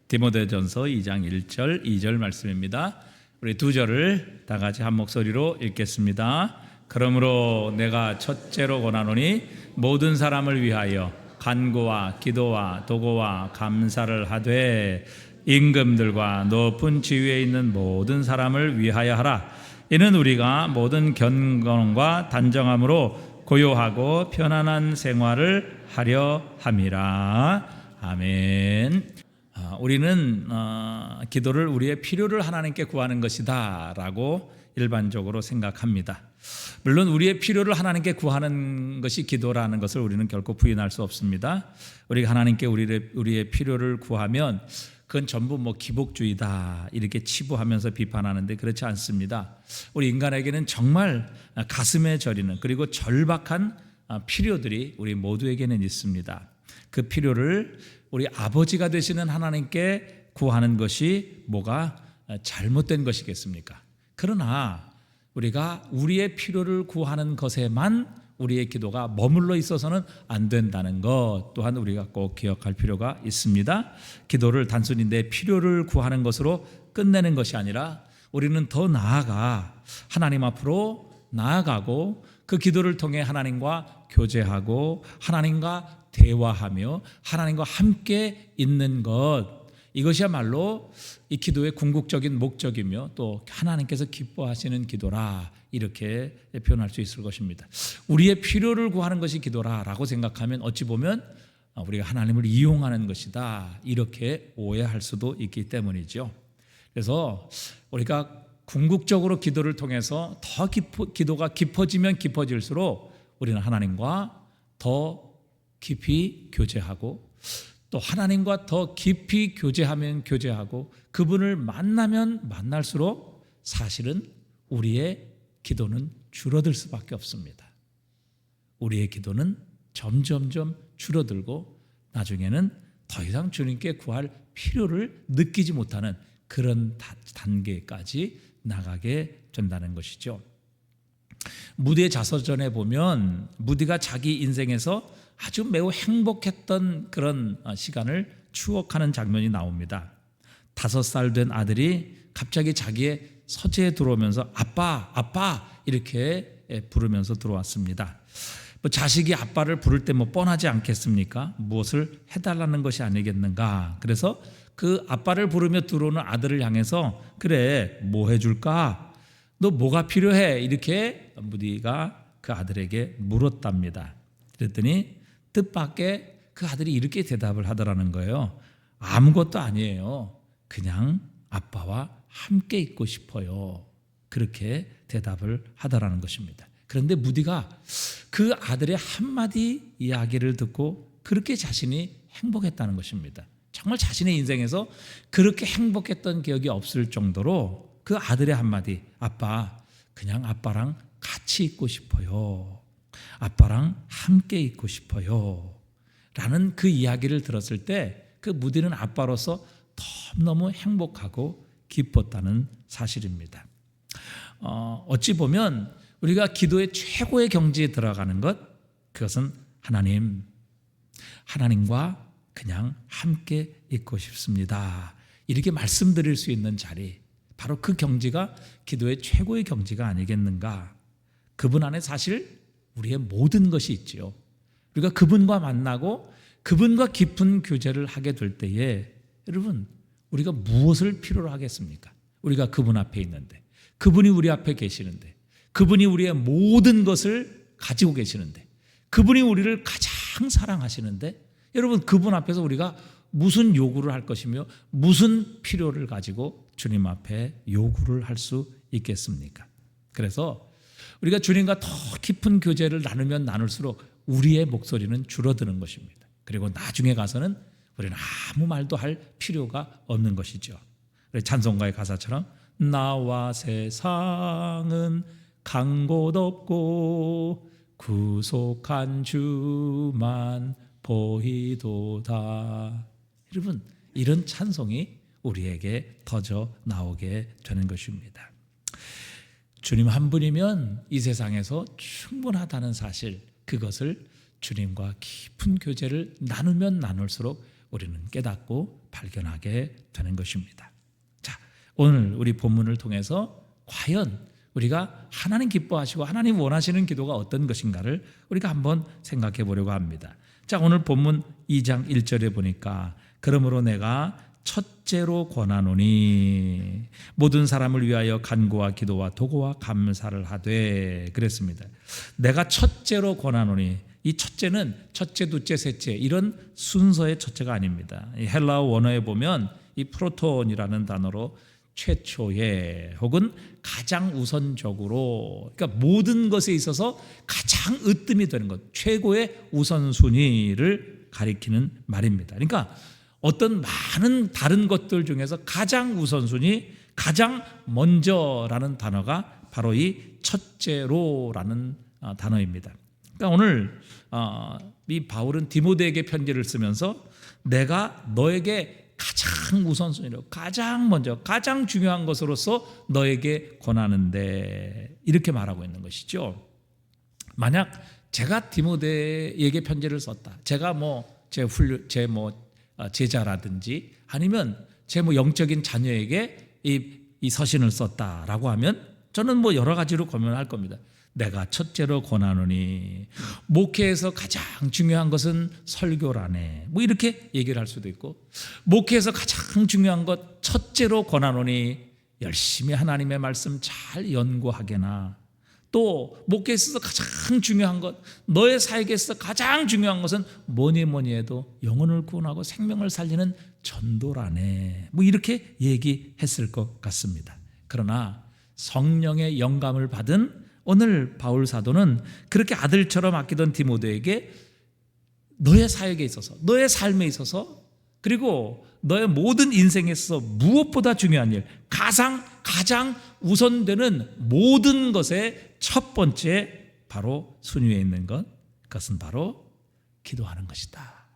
디모데전서 2장 1절 2절 말씀입니다. 우리 두 절을 다 같이 한 목소리로 읽겠습니다. 그러므로 내가 첫째로 권하노니 모든 사람을 위하여 간구와 기도와 도고와 감사를 하되 임금들과 높은 지위에 있는 모든 사람을 위하여 하라. 이는 우리가 모든 견고함과 단정함으로 고요하고 편안한 생활을 하려 함이라. 아멘. 우리는 기도를 우리의 필요를 하나님께 구하는 것이다 라고 일반적으로 생각합니다. 물론 우리의 필요를 하나님께 구하는 것이 기도라는 것을 우리는 결코 부인할 수 없습니다. 우리가 하나님께 우리의 필요를 구하면 그건 전부 기복주의다 이렇게 치부하면서 비판하는데 그렇지 않습니다. 우리 인간에게는 정말 가슴에 저리는 그리고 절박한 필요들이 우리 모두에게는 있습니다. 그 필요를 우리 아버지가 되시는 하나님께 구하는 것이 뭐가 잘못된 것이겠습니까? 그러나 우리가 우리의 필요를 구하는 것에만 우리의 기도가 머물러 있어서는 안 된다는 것 또한 우리가 꼭 기억할 필요가 있습니다. 기도를 단순히 내 필요를 구하는 것으로 끝내는 것이 아니라 우리는 더 나아가 하나님 앞으로 나아가고 그 기도를 통해 하나님과 교제하고 하나님과 대화하며 하나님과 함께 있는 것, 이것이야말로 이 기도의 궁극적인 목적이며 또 하나님께서 기뻐하시는 기도라 이렇게 표현할 수 있을 것입니다. 우리의 필요를 구하는 것이 기도라라고 생각하면 어찌 보면 우리가 하나님을 이용하는 것이다 이렇게 오해할 수도 있기 때문이죠. 그래서 우리가 궁극적으로 기도를 통해서 더 기도가 깊어지면 깊어질수록 우리는 하나님과 더 깊이 교제하고 또 하나님과 더 깊이 교제하면 교제하고 그분을 만나면 만날수록 사실은 우리의 기도는 줄어들 수밖에 없습니다. 우리의 기도는 점점점 줄어들고 나중에는 더 이상 주님께 구할 필요를 느끼지 못하는 그런 단계까지 나가게 된다는 것이죠. 무디의 자서전에 보면 무디가 자기 인생에서 아주 매우 행복했던 그런 시간을 추억하는 장면이 나옵니다. 5살 된 아들이 갑자기 자기의 서재에 들어오면서 아빠, 아빠 이렇게 부르면서 들어왔습니다. 자식이 아빠를 부를 때 뻔하지 않겠습니까? 무엇을 해달라는 것이 아니겠는가? 그래서 그 아빠를 부르며 들어오는 아들을 향해서 그래, 뭐 해줄까? 너 뭐가 필요해? 이렇게 무디가 그 아들에게 물었답니다. 그랬더니 뜻밖의 그 아들이 이렇게 대답을 하더라는 거예요. 아무것도 아니에요. 그냥 아빠와 함께 있고 싶어요. 그렇게 대답을 하더라는 것입니다. 그런데 무디가 그 아들의 한마디 이야기를 듣고 그렇게 자신이 행복했다는 것입니다. 정말 자신의 인생에서 그렇게 행복했던 기억이 없을 정도로 그 아들의 한마디, 아빠, 그냥 아빠랑 같이 있고 싶어요. 아빠랑 함께 있고 싶어요. 라는 그 이야기를 들었을 때 그 무디는 아빠로서 너무너무 행복하고 기뻤다는 사실입니다. 어찌 보면 우리가 기도의 최고의 경지에 들어가는 것, 그것은 하나님과 그냥 함께 있고 싶습니다. 이렇게 말씀드릴 수 있는 자리, 바로 그 경지가 기도의 최고의 경지가 아니겠는가. 그분 안에 사실 우리의 모든 것이 있지요. 우리가 그분과 만나고 그분과 깊은 교제를 하게 될 때에 여러분 우리가 무엇을 필요로 하겠습니까? 우리가 그분 앞에 있는데, 그분이 우리 앞에 계시는데, 그분이 우리의 모든 것을 가지고 계시는데, 그분이 우리를 가장 사랑하시는데, 여러분 그분 앞에서 우리가 무슨 요구를 할 것이며 무슨 필요를 가지고 주님 앞에 요구를 할 수 있겠습니까? 그래서 우리가 주님과 더 깊은 교제를 나누면 나눌수록 우리의 목소리는 줄어드는 것입니다. 그리고 나중에 가서는 우리는 아무 말도 할 필요가 없는 것이죠. 찬송가의 가사처럼 나와 세상은 간 곳 없고 구속한 주만 보이도다. 여러분 이런 찬송이 우리에게 터져 나오게 되는 것입니다. 주님 한 분이면 이 세상에서 충분하다는 사실, 그것을 주님과 깊은 교제를 나누면 나눌수록 우리는 깨닫고 발견하게 되는 것입니다. 자, 오늘 우리 본문을 통해서 과연 우리가 하나님 기뻐하시고 하나님 원하시는 기도가 어떤 것인가를 우리가 한번 생각해 보려고 합니다. 자, 오늘 본문 2장 1절에 보니까 그러므로 내가 첫째로 권하노니 모든 사람을 위하여 간구와 기도와 도구와 감사를 하되 그랬습니다. 내가 첫째로 권하노니, 이 첫째는 첫째, 둘째, 셋째 이런 순서의 첫째가 아닙니다. 이 헬라어 원어에 보면 이 프로톤이라는 단어로 최초의 혹은 가장 우선적으로, 그러니까 모든 것에 있어서 가장 으뜸이 되는 것, 최고의 우선순위를 가리키는 말입니다. 그러니까 어떤 많은 다른 것들 중에서 가장 우선순위, 가장 먼저라는 단어가 바로 이 첫째로라는 단어입니다. 그러니까 오늘 이 바울은 디모데에게 편지를 쓰면서 내가 너에게 가장 우선순위로, 가장 먼저, 가장 중요한 것으로서 너에게 권하는데 이렇게 말하고 있는 것이죠. 만약 제가 디모데에게 편지를 썼다, 제가 제자라든지 아니면 제 영적인 자녀에게 이 서신을 썼다라고 하면 저는 여러 가지로 고민할 겁니다. 내가 첫째로 권하노니, 목회에서 가장 중요한 것은 설교라네, 이렇게 얘기를 할 수도 있고, 목회에서 가장 중요한 것 첫째로 권하노니 열심히 하나님의 말씀 잘 연구하게나, 또 목회에서 가장 중요한 것, 너의 사역에서 가장 중요한 것은 뭐니 해도 영혼을 구원하고 생명을 살리는 전도라네, 이렇게 얘기했을 것 같습니다. 그러나 성령의 영감을 받은 오늘 바울 사도는 그렇게 아들처럼 아끼던 디모데에게 너의 사역에 있어서, 너의 삶에 있어서, 그리고 너의 모든 인생에 있어서 무엇보다 중요한 일, 가장 우선되는 모든 것의 첫 번째 바로 순위에 있는 것, 그것은 바로 기도하는 것이다.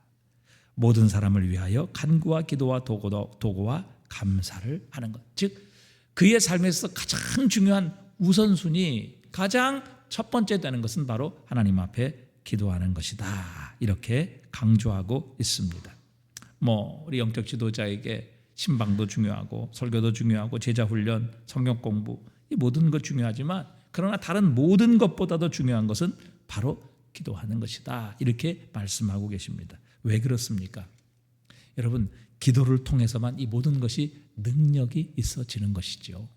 모든 사람을 위하여 간구와 기도와 도구와 감사를 하는 것, 즉 그의 삶에서 가장 중요한 우선순위, 가장 첫 번째 되는 것은 바로 하나님 앞에 기도하는 것이다, 이렇게 강조하고 있습니다. 우리 영적 지도자에게 신방도 중요하고 설교도 중요하고 제자 훈련, 성경 공부, 이 모든 것 중요하지만 그러나 다른 모든 것보다도 중요한 것은 바로 기도하는 것이다, 이렇게 말씀하고 계십니다. 왜 그렇습니까? 여러분, 기도를 통해서만 이 모든 것이 능력이 있어지는 것이죠.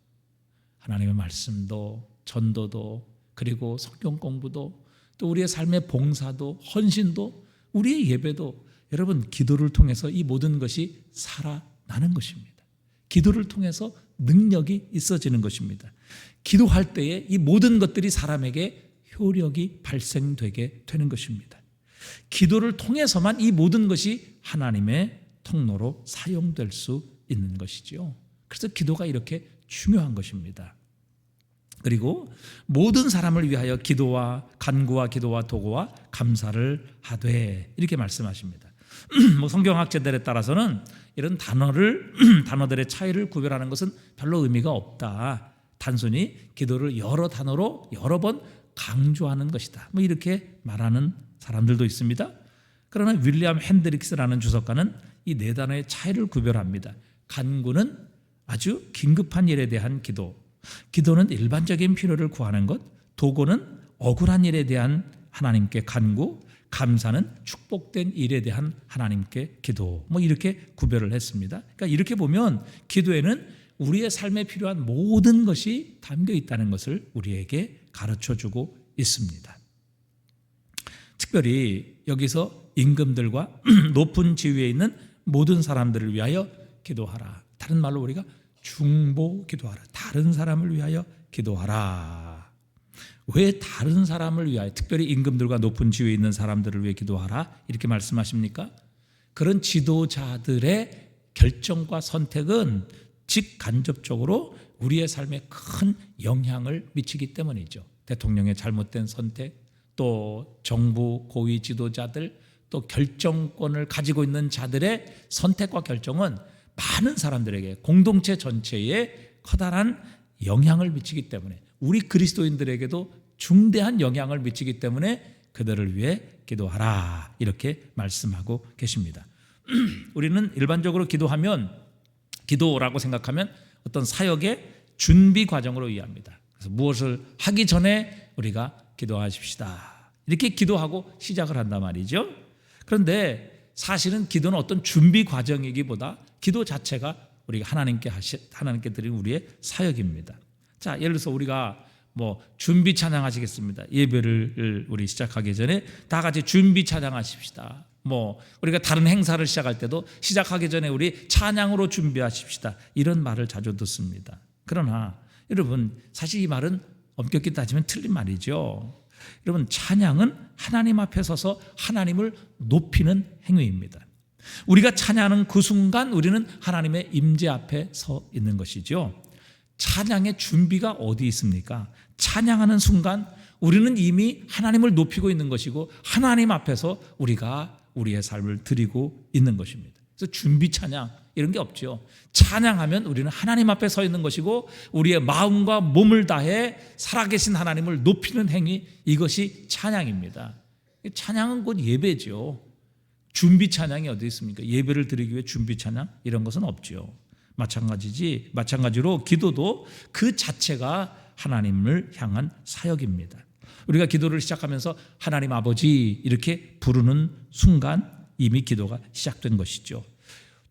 하나님의 말씀도, 전도도, 그리고 성경 공부도, 또 우리의 삶의 봉사도, 헌신도, 우리의 예배도, 여러분, 기도를 통해서 이 모든 것이 살아나는 것입니다. 기도를 통해서 능력이 있어지는 것입니다. 기도할 때에 이 모든 것들이 사람에게 효력이 발생되게 되는 것입니다. 기도를 통해서만 이 모든 것이 하나님의 통로로 사용될 수 있는 것이죠. 그래서 기도가 이렇게 중요한 것입니다. 그리고 모든 사람을 위하여 기도와 간구와 기도와 도구와 감사를 하되, 이렇게 말씀하십니다. 성경학자들에 따라서는 이런 단어들의 차이를 구별하는 것은 별로 의미가 없다. 단순히 기도를 여러 단어로 여러 번 강조하는 것이다, 이렇게 말하는 사람들도 있습니다. 그러나 윌리엄 핸드릭스라는 주석가는 이 네 단어의 차이를 구별합니다. 간구는 아주 긴급한 일에 대한 기도, 기도는 일반적인 필요를 구하는 것, 도구는 억울한 일에 대한 하나님께 간구, 감사는 축복된 일에 대한 하나님께 기도, 이렇게 구별을 했습니다. 그러니까 이렇게 보면 기도에는 우리의 삶에 필요한 모든 것이 담겨 있다는 것을 우리에게 가르쳐주고 있습니다. 특별히 여기서 임금들과 높은 지위에 있는 모든 사람들을 위하여 기도하라, 다른 말로 우리가 중보 기도하라, 다른 사람을 위하여 기도하라. 왜 다른 사람을 위하여, 특별히 임금들과 높은 지위에 있는 사람들을 위해 기도하라 이렇게 말씀하십니까? 그런 지도자들의 결정과 선택은 직간접적으로 우리의 삶에 큰 영향을 미치기 때문이죠. 대통령의 잘못된 선택, 또 정부 고위 지도자들, 또 결정권을 가지고 있는 자들의 선택과 결정은 많은 사람들에게, 공동체 전체에 커다란 영향을 미치기 때문에, 우리 그리스도인들에게도 중대한 영향을 미치기 때문에 그들을 위해 기도하라 이렇게 말씀하고 계십니다. 우리는 일반적으로 기도라고 생각하면 어떤 사역의 준비 과정으로 이해합니다. 그래서 무엇을 하기 전에 우리가 기도하십시다, 이렇게 기도하고 시작을 한단 말이죠. 그런데 사실은 기도는 어떤 준비 과정이기보다 기도 자체가 우리가 하나님께 드린 우리의 사역입니다. 자, 예를 들어서 우리가 준비 찬양하시겠습니다. 예배를 우리 시작하기 전에 다 같이 준비 찬양하십시다. 우리가 다른 행사를 시작할 때도 시작하기 전에 우리 찬양으로 준비하십시다, 이런 말을 자주 듣습니다. 그러나 여러분, 사실 이 말은 엄격히 따지면 틀린 말이죠. 여러분, 찬양은 하나님 앞에 서서 하나님을 높이는 행위입니다. 우리가 찬양하는 그 순간 우리는 하나님의 임재 앞에 서 있는 것이죠. 찬양의 준비가 어디 있습니까? 찬양하는 순간 우리는 이미 하나님을 높이고 있는 것이고 하나님 앞에서 우리가 우리의 삶을 드리고 있는 것입니다. 그래서 준비 찬양 이런 게 없죠. 찬양하면 우리는 하나님 앞에 서 있는 것이고 우리의 마음과 몸을 다해 살아계신 하나님을 높이는 행위, 이것이 찬양입니다. 찬양은 곧 예배죠. 준비 찬양이 어디 있습니까? 예배를 드리기 위해 준비 찬양 이런 것은 없죠. 마찬가지로 기도도 그 자체가 하나님을 향한 사역입니다. 우리가 기도를 시작하면서 하나님 아버지 이렇게 부르는 순간 이미 기도가 시작된 것이죠.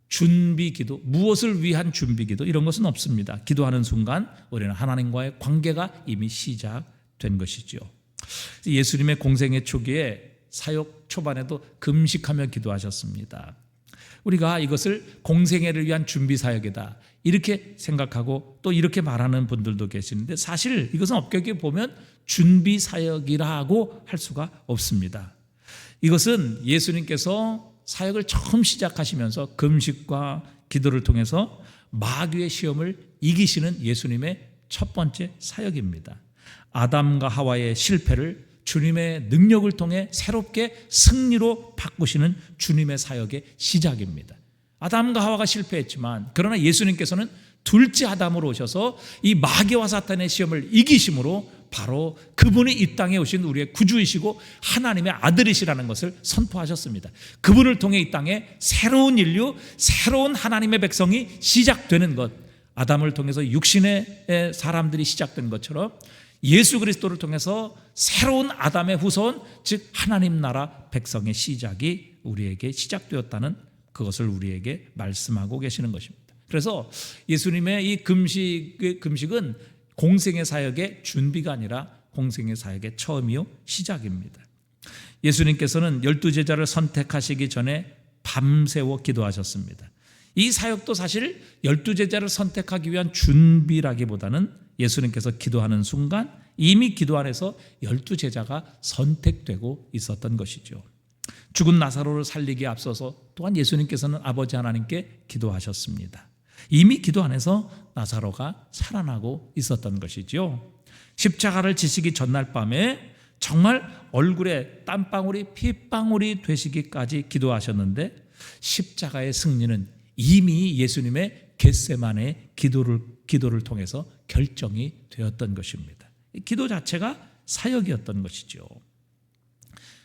준비 기도, 무엇을 위한 준비 기도 이런 것은 없습니다. 기도하는 순간 우리는 하나님과의 관계가 이미 시작된 것이죠. 예수님의 공생의 초기에 사역 초반에도 금식하며 기도하셨습니다. 우리가 이것을 공생애를 위한 준비 사역이다 이렇게 생각하고 또 이렇게 말하는 분들도 계시는데, 사실 이것은 엄격히 보면 준비 사역이라고 할 수가 없습니다. 이것은 예수님께서 사역을 처음 시작하시면서 금식과 기도를 통해서 마귀의 시험을 이기시는 예수님의 첫 번째 사역입니다. 아담과 하와의 실패를 주님의 능력을 통해 새롭게 승리로 바꾸시는 주님의 사역의 시작입니다. 아담과 하와가 실패했지만 그러나 예수님께서는 둘째 아담으로 오셔서 이 마귀와 사탄의 시험을 이기심으로 바로 그분이 이 땅에 오신 우리의 구주이시고 하나님의 아들이시라는 것을 선포하셨습니다. 그분을 통해 이 땅에 새로운 인류, 새로운 하나님의 백성이 시작되는 것, 아담을 통해서 육신의 사람들이 시작된 것처럼 예수 그리스도를 통해서 새로운 아담의 후손, 즉 하나님 나라 백성의 시작이 우리에게 시작되었다는 그것을 우리에게 말씀하고 계시는 것입니다. 그래서 예수님의 이 금식은 공생의 사역의 준비가 아니라 공생의 사역의 처음이요 시작입니다. 예수님께서는 12제자를 선택하시기 전에 밤새워 기도하셨습니다. 이 사역도 사실 12제자를 선택하기 위한 준비라기보다는 예수님께서 기도하는 순간 이미 기도 안에서 12제자가 선택되고 있었던 것이죠. 죽은 나사로를 살리기에 앞서서 또한 예수님께서는 아버지 하나님께 기도하셨습니다. 이미 기도 안에서 나사로가 살아나고 있었던 것이죠. 십자가를 지시기 전날 밤에 정말 얼굴에 땀방울이 핏방울이 되시기까지 기도하셨는데, 십자가의 승리는 이미 예수님의 겟세마네 기도를 통해서 결정이 되었던 것입니다. 기도 자체가 사역이었던 것이죠.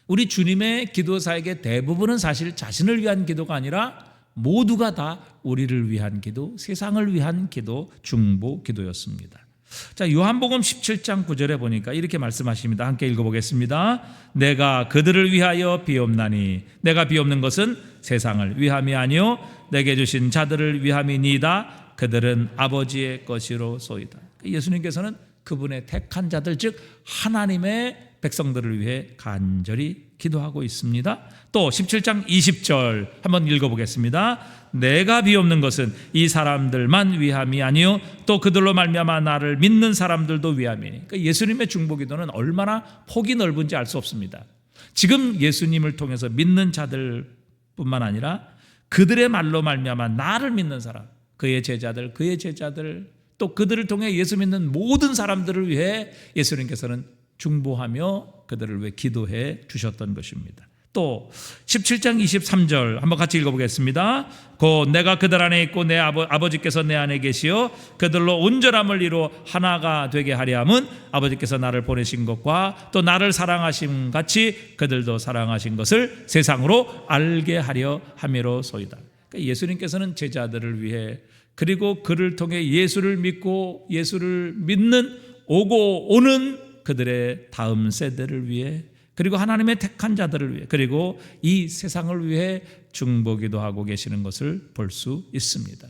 우리 주님의 기도 사역의 대부분은 사실 자신을 위한 기도가 아니라 모두가 다 우리를 위한 기도, 세상을 위한 기도, 중보 기도였습니다. 자, 요한복음 17장 9절에 보니까 이렇게 말씀하십니다. 함께 읽어보겠습니다. 내가 그들을 위하여 비옵나니, 내가 비옵는 것은 세상을 위함이 아니요 내게 주신 자들을 위함이니이다. 그들은 아버지의 것이로소이다. 예수님께서는 그분의 택한 자들, 즉 하나님의 백성들을 위해 간절히 기도하고 있습니다. 또 17장 20절 한번 읽어보겠습니다. 내가 비옵는 것은 이 사람들만 위함이 아니요 또 그들로 말미암아 나를 믿는 사람들도 위함이니. 그러니까 예수님의 중보기도는 얼마나 폭이 넓은지 알 수 없습니다. 지금 예수님을 통해서 믿는 자들뿐만 아니라 그들의 말로 말미암아 나를 믿는 사람, 그의 제자들 또 그들을 통해 예수 믿는 모든 사람들을 위해 예수님께서는 중보하며 그들을 위해 기도해 주셨던 것입니다. 또 17장 23절 한번 같이 읽어보겠습니다. 곧 내가 그들 안에 있고 내 아버지께서 내 안에 계시어 그들로 온전함을 이루어 하나가 되게 하려 함은 아버지께서 나를 보내신 것과 또 나를 사랑하심 같이 그들도 사랑하신 것을 세상으로 알게 하려 함이로소이다. 그러니까 예수님께서는 제자들을 위해, 그리고 그를 통해 예수를 믿고 예수를 믿는 오고 오는 그들의 다음 세대를 위해, 그리고 하나님의 택한 자들을 위해, 그리고 이 세상을 위해 중보기도 하고 계시는 것을 볼 수 있습니다.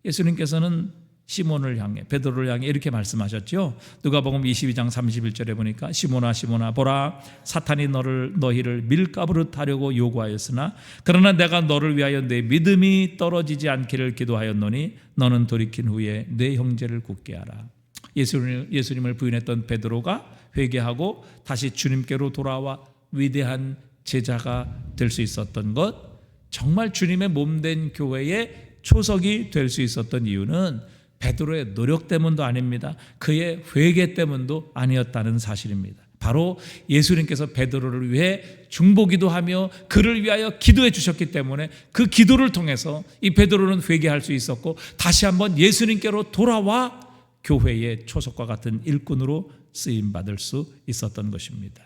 예수님께서는 시몬을 향해, 베드로를 향해 이렇게 말씀하셨죠. 누가복음 22장 31절에 보니까 시몬아 시몬아 보라, 사탄이 너희를 밀가부릇 하려고 요구하였으나 그러나 내가 너를 위하여 내 믿음이 떨어지지 않기를 기도하였노니 너는 돌이킨 후에 내 형제를 굳게 하라. 예수님을 부인했던 베드로가 회개하고 다시 주님께로 돌아와 위대한 제자가 될 수 있었던 것, 정말 주님의 몸된 교회의 초석이 될 수 있었던 이유는 베드로의 노력 때문도 아닙니다. 그의 회개 때문도 아니었다는 사실입니다. 바로 예수님께서 베드로를 위해 중보기도 하며 그를 위하여 기도해 주셨기 때문에 그 기도를 통해서 이 베드로는 회개할 수 있었고 다시 한번 예수님께로 돌아와 교회의 초석과 같은 일꾼으로 쓰임받을 수 있었던 것입니다.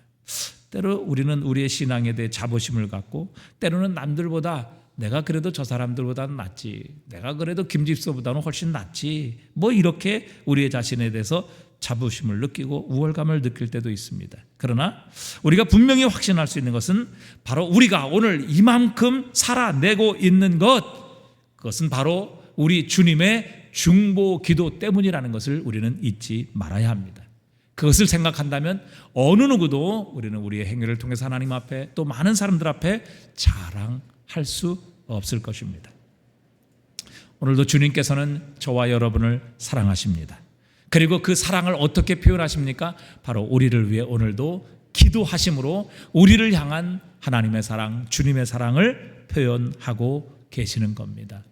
때로 우리는 우리의 신앙에 대해 자부심을 갖고, 때로는 남들보다 내가 그래도 저 사람들보다는 낫지, 내가 그래도 김집소보다는 훨씬 낫지, 뭐 이렇게 우리의 자신에 대해서 자부심을 느끼고 우월감을 느낄 때도 있습니다. 그러나 우리가 분명히 확신할 수 있는 것은 바로 우리가 오늘 이만큼 살아내고 있는 것, 그것은 바로 우리 주님의 중보 기도 때문이라는 것을 우리는 잊지 말아야 합니다. 그것을 생각한다면 어느 누구도 우리는 우리의 행위를 통해서 하나님 앞에 또 많은 사람들 앞에 자랑할 수 없을 것입니다. 오늘도 주님께서는 저와 여러분을 사랑하십니다. 그리고 그 사랑을 어떻게 표현하십니까? 바로 우리를 위해 오늘도 기도하심으로 우리를 향한 하나님의 사랑, 주님의 사랑을 표현하고 계시는 겁니다.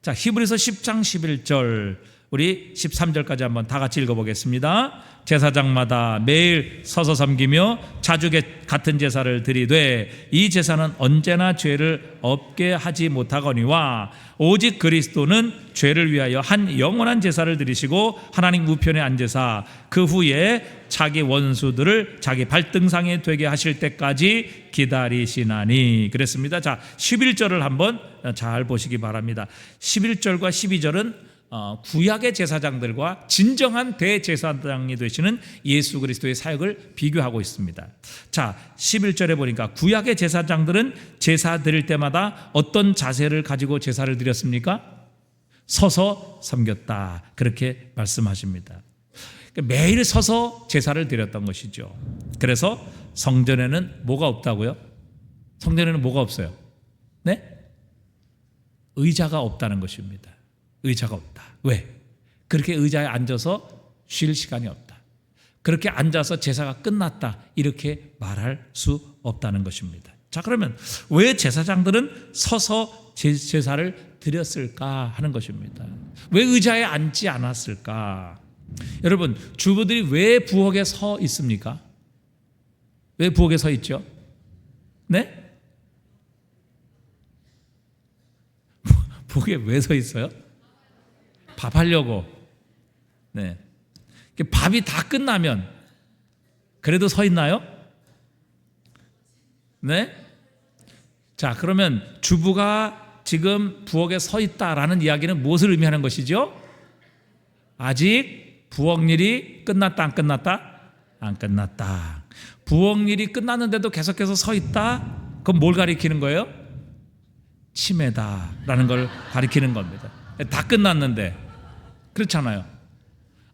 자, 히브리서 10장 11절 우리 13절까지 한번 다 같이 읽어보겠습니다. 제사장마다 매일 서서 섬기며 자주 같은 제사를 드리되 이 제사는 언제나 죄를 없게 하지 못하거니와 오직 그리스도는 죄를 위하여 한 영원한 제사를 드리시고 하나님 우편에 앉으사 그 후에 자기 원수들을 자기 발등상에 되게 하실 때까지 기다리시나니 그랬습니다. 자, 11절을 한번 잘 보시기 바랍니다. 11절과 12절은 구약의 제사장들과 진정한 대제사장이 되시는 예수 그리스도의 사역을 비교하고 있습니다. 자, 11절에 보니까 구약의 제사장들은 제사 드릴 때마다 어떤 자세를 가지고 제사를 드렸습니까? 서서 섬겼다, 그렇게 말씀하십니다. 매일 서서 제사를 드렸던 것이죠. 그래서 성전에는 뭐가 없다고요? 성전에는 뭐가 없어요? 네? 의자가 없다는 것입니다. 의자가 없다. 왜? 그렇게 의자에 앉아서 쉴 시간이 없다. 그렇게 앉아서 제사가 끝났다, 이렇게 말할 수 없다는 것입니다. 자, 그러면 왜 제사장들은 서서 제사를 드렸을까 하는 것입니다. 왜 의자에 앉지 않았을까? 여러분, 주부들이 왜 부엌에 서 있습니까? 왜 부엌에 서 있죠? 네? 부엌에 왜 서 있어요? 밥하려고. 네. 밥이 다 끝나면 그래도 서 있나요? 네? 자, 그러면 주부가 지금 부엌에 서 있다라는 이야기는 무엇을 의미하는 것이죠? 아직 부엌 일이 끝났다, 안 끝났다? 안 끝났다. 부엌 일이 끝났는데도 계속해서 서 있다? 그건 뭘 가리키는 거예요? 치매다라는 걸 가리키는 겁니다. 다 끝났는데, 그렇잖아요.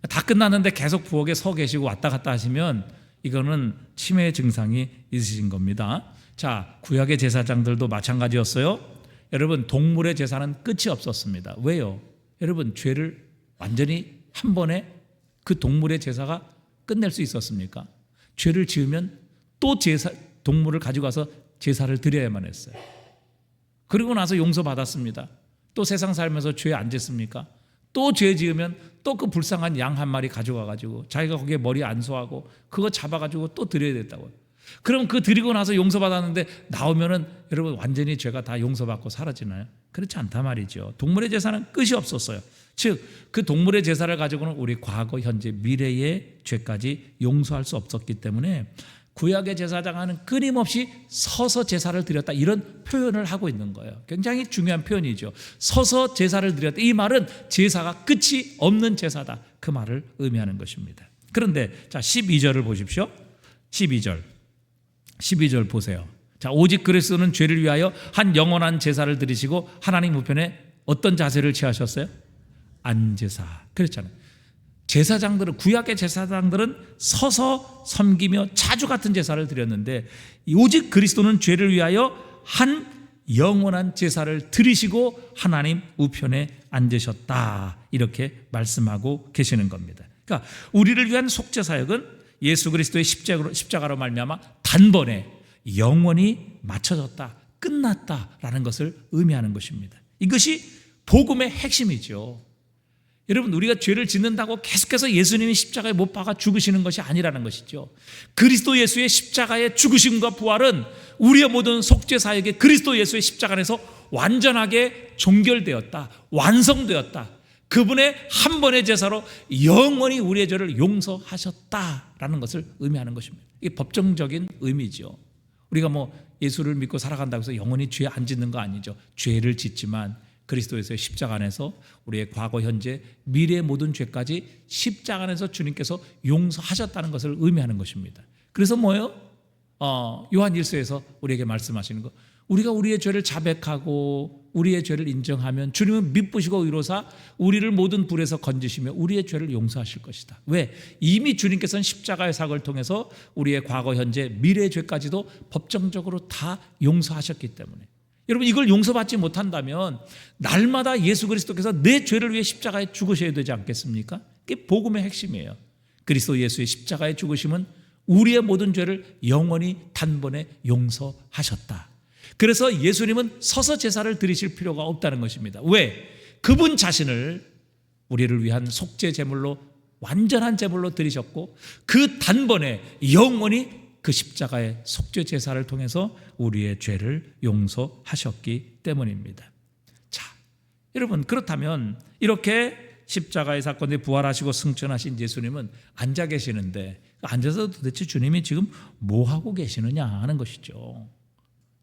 다 끝났는데 계속 부엌에 서 계시고 왔다 갔다 하시면 이거는 치매 증상이 있으신 겁니다. 자, 구약의 제사장들도 마찬가지였어요. 여러분, 동물의 제사는 끝이 없었습니다. 왜요? 여러분, 죄를 완전히 한 번에 그 동물의 제사가 끝낼 수 있었습니까? 죄를 지으면 또 동물을 가지고 가서 제사를 드려야만 했어요. 그리고 나서 용서받았습니다. 또 세상 살면서 죄 안 짓습니까? 또 죄 지으면 또 그 불쌍한 양 한 마리 가져와가지고 자기가 거기에 머리 안수하고 그거 잡아가지고 또 드려야 됐다고요. 그럼 그 드리고 나서 용서받았는데 나오면은 여러분 완전히 죄가 다 용서받고 사라지나요? 그렇지 않단 말이죠. 동물의 제사는 끝이 없었어요. 즉 그 동물의 제사를 가지고는 우리 과거, 현재, 미래의 죄까지 용서할 수 없었기 때문에 구약의 제사장은 끊임없이 서서 제사를 드렸다, 이런 표현을 하고 있는 거예요. 굉장히 중요한 표현이죠. 서서 제사를 드렸다. 이 말은 제사가 끝이 없는 제사다, 그 말을 의미하는 것입니다. 그런데 자 12절을 보십시오. 12절 보세요. 자, 오직 그리스도는 죄를 위하여 한 영원한 제사를 드리시고 하나님 우편에 어떤 자세를 취하셨어요? 안제사. 그랬잖아요. 제사장들은, 구약의 제사장들은 서서 섬기며 자주 같은 제사를 드렸는데 오직 그리스도는 죄를 위하여 한 영원한 제사를 드리시고 하나님 우편에 앉으셨다, 이렇게 말씀하고 계시는 겁니다. 그러니까 우리를 위한 속죄 사역은 예수 그리스도의 십자가로 말미암아 단번에 영원히 마쳐졌다, 끝났다라는 것을 의미하는 것입니다. 이것이 복음의 핵심이죠. 여러분, 우리가 죄를 짓는다고 계속해서 예수님이 십자가에 못 박아 죽으시는 것이 아니라는 것이죠. 그리스도 예수의 십자가의 죽으심과 부활은 우리의 모든 속죄 사역이 그리스도 예수의 십자가 안에서 완전하게 종결되었다, 완성되었다. 그분의 한 번의 제사로 영원히 우리의 죄를 용서하셨다라는 것을 의미하는 것입니다. 이게 법정적인 의미죠. 우리가 뭐 예수를 믿고 살아간다고 해서 영원히 죄 안 짓는 거 아니죠. 죄를 짓지만 그리스도에서의 십자가 안에서 우리의 과거, 현재, 미래의 모든 죄까지 십자가 안에서 주님께서 용서하셨다는 것을 의미하는 것입니다. 그래서 뭐예요? 요한 1서에서 우리에게 말씀하시는 거, 우리가 우리의 죄를 자백하고 우리의 죄를 인정하면 주님은 미쁘시고 의로사 우리를 모든 불에서 건지시며 우리의 죄를 용서하실 것이다. 왜? 이미 주님께서는 십자가의 사역을 통해서 우리의 과거, 현재, 미래의 죄까지도 법정적으로 다 용서하셨기 때문에, 여러분, 이걸 용서받지 못한다면 날마다 예수 그리스도께서 내 죄를 위해 십자가에 죽으셔야 되지 않겠습니까? 그게 복음의 핵심이에요. 그리스도 예수의 십자가의 죽으심은 우리의 모든 죄를 영원히 단번에 용서하셨다. 그래서 예수님은 서서 제사를 드리실 필요가 없다는 것입니다. 왜? 그분 자신을 우리를 위한 속죄 제물로, 완전한 제물로 드리셨고 그 단번에 영원히 그 십자가의 속죄 제사를 통해서 우리의 죄를 용서하셨기 때문입니다. 자, 여러분, 그렇다면 이렇게 십자가의 사건에 부활하시고 승천하신 예수님은 앉아 계시는데 앉아서 도대체 주님이 지금 뭐 하고 계시느냐 하는 것이죠.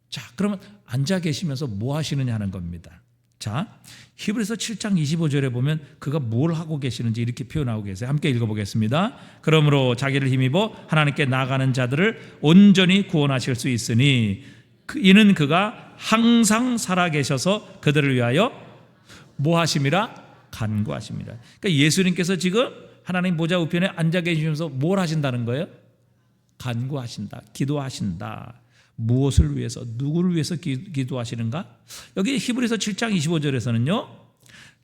자, 그러면 앉아 계시면서 뭐 하시느냐 하는 겁니다. 자, 히브리서 7장 25절에 보면 그가 뭘 하고 계시는지 이렇게 표현하고 계세요. 함께 읽어보겠습니다. 그러므로 자기를 힘입어 하나님께 나아가는 자들을 온전히 구원하실 수 있으니 이는 그가 항상 살아계셔서 그들을 위하여 뭐 하심이라? 간구하심이라. 그러니까 예수님께서 지금 하나님 보좌 우편에 앉아 계시면서 뭘 하신다는 거예요? 간구하신다, 기도하신다. 무엇을 위해서, 누구를 위해서 기도하시는가? 여기 히브리서 7장 25절에서는요,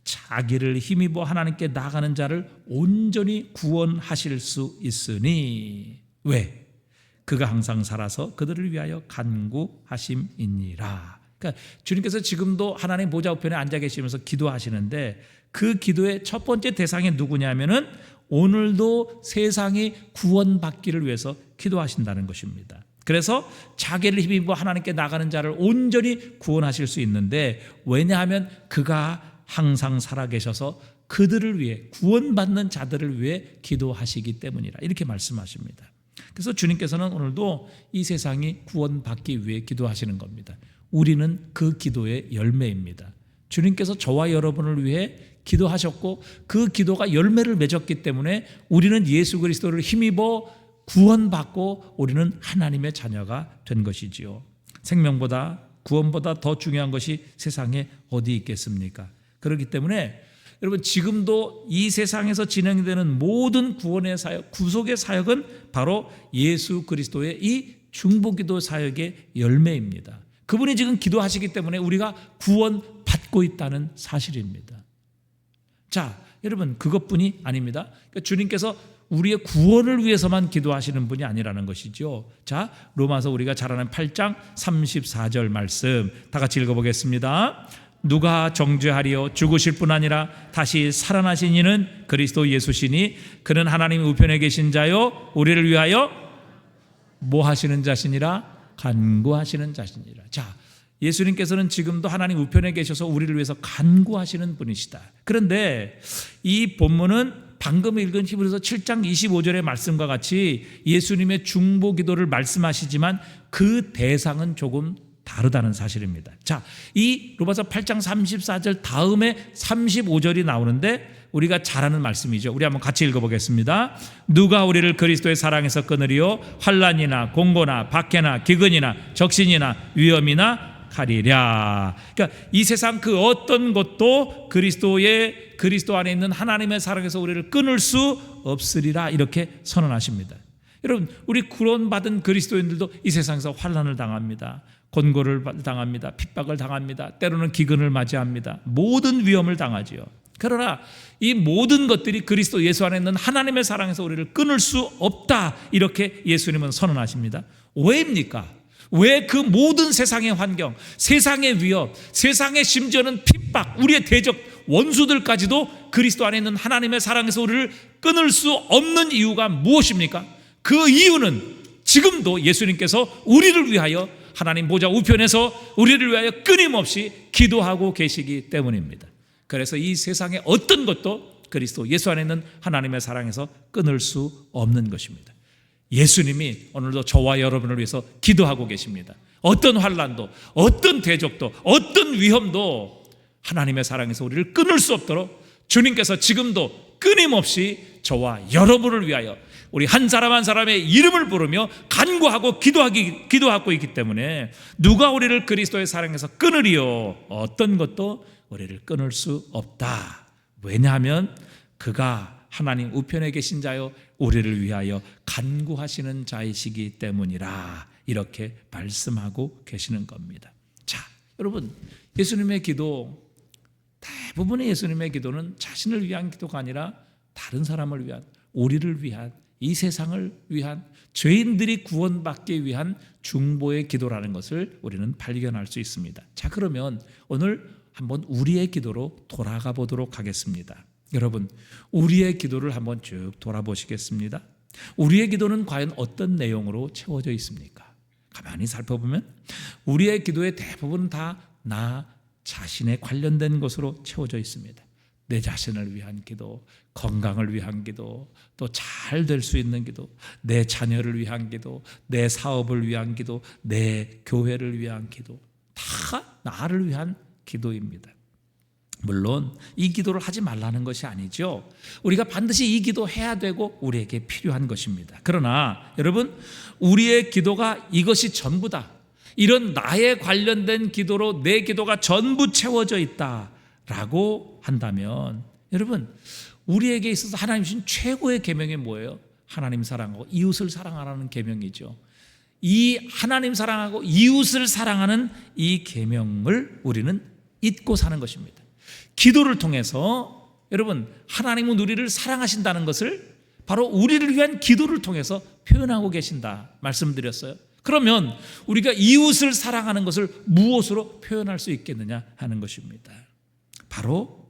자기를 힘입어 하나님께 나가는 자를 온전히 구원하실 수 있으니, 왜? 그가 항상 살아서 그들을 위하여 간구하심이니라. 그러니까 주님께서 지금도 하나님 보좌 우편에 앉아 계시면서 기도하시는데 그 기도의 첫 번째 대상이 누구냐면은 오늘도 세상이 구원받기를 위해서 기도하신다는 것입니다. 그래서 자기를 힘입어 하나님께 나가는 자를 온전히 구원하실 수 있는데, 왜냐하면 그가 항상 살아계셔서 그들을 위해, 구원받는 자들을 위해 기도하시기 때문이라, 이렇게 말씀하십니다. 그래서 주님께서는 오늘도 이 세상이 구원받기 위해 기도하시는 겁니다. 우리는 그 기도의 열매입니다. 주님께서 저와 여러분을 위해 기도하셨고 그 기도가 열매를 맺었기 때문에 우리는 예수 그리스도를 힘입어 구원받고 우리는 하나님의 자녀가 된 것이지요. 생명보다, 구원보다 더 중요한 것이 세상에 어디 있겠습니까? 그렇기 때문에 여러분, 지금도 이 세상에서 진행되는 모든 구원의 사역, 구속의 사역은 바로 예수 그리스도의 이 중보기도 사역의 열매입니다. 그분이 지금 기도하시기 때문에 우리가 구원받고 있다는 사실입니다. 자, 여러분, 그것뿐이 아닙니다. 그러니까 주님께서 우리의 구원을 위해서만 기도하시는 분이 아니라는 것이죠. 자, 로마서 우리가 잘 아는 8장 34절 말씀 다 같이 읽어보겠습니다. 누가 정죄하리요? 죽으실 뿐 아니라 다시 살아나신 이는 그리스도 예수시니 그는 하나님 우편에 계신 자요 우리를 위하여 뭐 하시는 자신이라? 간구하시는 자신이라. 자, 예수님께서는 지금도 하나님 우편에 계셔서 우리를 위해서 간구하시는 분이시다. 그런데 이 본문은 방금 읽은 히브리서 7장 25절의 말씀과 같이 예수님의 중보 기도를 말씀하시지만 그 대상은 조금 다르다는 사실입니다. 자, 이 로마서 8장 34절 다음에 35절이 나오는데 우리가 잘 아는 말씀이죠. 우리 한번 같이 읽어보겠습니다. 누가 우리를 그리스도의 사랑에서 끊으리요? 환난이나 공고나 박해나 기근이나 적신이나 위험이나 칼이랴. 그러니까 이 세상 그 어떤 것도 그리스도 안에 있는 하나님의 사랑에서 우리를 끊을 수 없으리라, 이렇게 선언하십니다. 여러분, 우리 구원받은 그리스도인들도 이 세상에서 환난을 당합니다. 곤고를 당합니다. 핍박을 당합니다. 때로는 기근을 맞이합니다. 모든 위험을 당하지요. 그러나 이 모든 것들이 그리스도 예수 안에 있는 하나님의 사랑에서 우리를 끊을 수 없다, 이렇게 예수님은 선언하십니다. 왜입니까? 왜 그 모든 세상의 환경, 세상의 위협, 세상의 심지어는 핍박, 우리의 대적 원수들까지도 그리스도 안에 있는 하나님의 사랑에서 우리를 끊을 수 없는 이유가 무엇입니까? 그 이유는 지금도 예수님께서 우리를 위하여 하나님 보좌 우편에서 우리를 위하여 끊임없이 기도하고 계시기 때문입니다. 그래서 이 세상의 어떤 것도 그리스도 예수 안에 있는 하나님의 사랑에서 끊을 수 없는 것입니다. 예수님이 오늘도 저와 여러분을 위해서 기도하고 계십니다. 어떤 환난도, 어떤 대적도, 어떤 위험도 하나님의 사랑에서 우리를 끊을 수 없도록 주님께서 지금도 끊임없이 저와 여러분을 위하여 우리 한 사람 한 사람의 이름을 부르며 간구하고 기도하고 있기 때문에 누가 우리를 그리스도의 사랑에서 끊으리요? 어떤 것도 우리를 끊을 수 없다. 왜냐하면 그가 하나님 우편에 계신 자요 우리를 위하여 간구하시는 자이시기 때문이라, 이렇게 말씀하고 계시는 겁니다. 자, 여러분, 예수님의 기도, 대부분의 예수님의 기도는 자신을 위한 기도가 아니라 다른 사람을 위한, 우리를 위한, 이 세상을 위한, 죄인들이 구원받기 위한 중보의 기도라는 것을 우리는 발견할 수 있습니다. 자, 그러면 오늘 한번 우리의 기도로 돌아가 보도록 하겠습니다. 여러분, 우리의 기도를 한번 쭉 돌아보시겠습니다. 우리의 기도는 과연 어떤 내용으로 채워져 있습니까? 가만히 살펴보면 우리의 기도의 대부분 다 나 자신에 관련된 것으로 채워져 있습니다. 내 자신을 위한 기도, 건강을 위한 기도, 또 잘 될 수 있는 기도, 내 자녀를 위한 기도, 내 사업을 위한 기도, 내 교회를 위한 기도, 다 나를 위한 기도입니다. 물론 이 기도를 하지 말라는 것이 아니죠. 우리가 반드시 이 기도 해야 되고 우리에게 필요한 것입니다. 그러나 여러분, 우리의 기도가 이것이 전부다, 이런 나에 관련된 기도로 내 기도가 전부 채워져 있다라고 한다면, 여러분, 우리에게 있어서 하나님 주신 최고의 계명이 뭐예요? 하나님 사랑하고 이웃을 사랑하라는 계명이죠. 이 하나님 사랑하고 이웃을 사랑하는 이 계명을 우리는 잊고 사는 것입니다. 기도를 통해서 여러분, 하나님은 우리를 사랑하신다는 것을 바로 우리를 위한 기도를 통해서 표현하고 계신다 말씀드렸어요. 그러면 우리가 이웃을 사랑하는 것을 무엇으로 표현할 수 있겠느냐 하는 것입니다. 바로